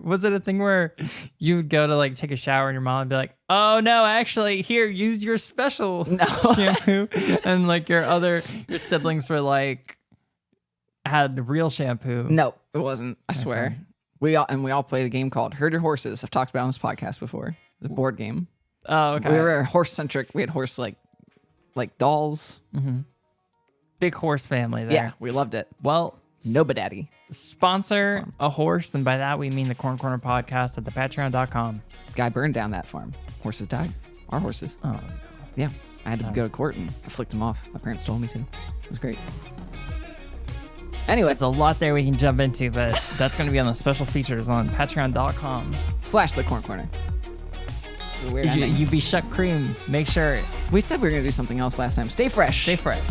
[SPEAKER 1] Was it a thing where you would go to like take a shower and your mom would be like, oh no, actually here, use your special shampoo. And like your siblings were like, had real shampoo.
[SPEAKER 2] No, it wasn't. I swear. We all played a game called Herd Your Horses. I've talked about it on this podcast before. It's a board game.
[SPEAKER 1] Oh, okay.
[SPEAKER 2] We were horse centric. We had horse like dolls.
[SPEAKER 1] Mm-hmm. Big horse family there.
[SPEAKER 2] Yeah, we loved it.
[SPEAKER 1] Well,
[SPEAKER 2] Nobody.
[SPEAKER 1] Sponsor a horse, and by that we mean the Corn Corner podcast at thepatreon.com.
[SPEAKER 2] Guy burned down that farm. Horses died. Our horses.
[SPEAKER 1] Oh, no.
[SPEAKER 2] Yeah, I had to go to court and I flicked them off. My parents told me to. It was great. Anyway,
[SPEAKER 1] there's a lot there we can jump into, but that's going to be on the special features on
[SPEAKER 2] patreon.com/thecorn corner.
[SPEAKER 1] You be shuck cream. Make sure.
[SPEAKER 2] We said we were going to do something else last time. Stay fresh.
[SPEAKER 1] Stay fresh.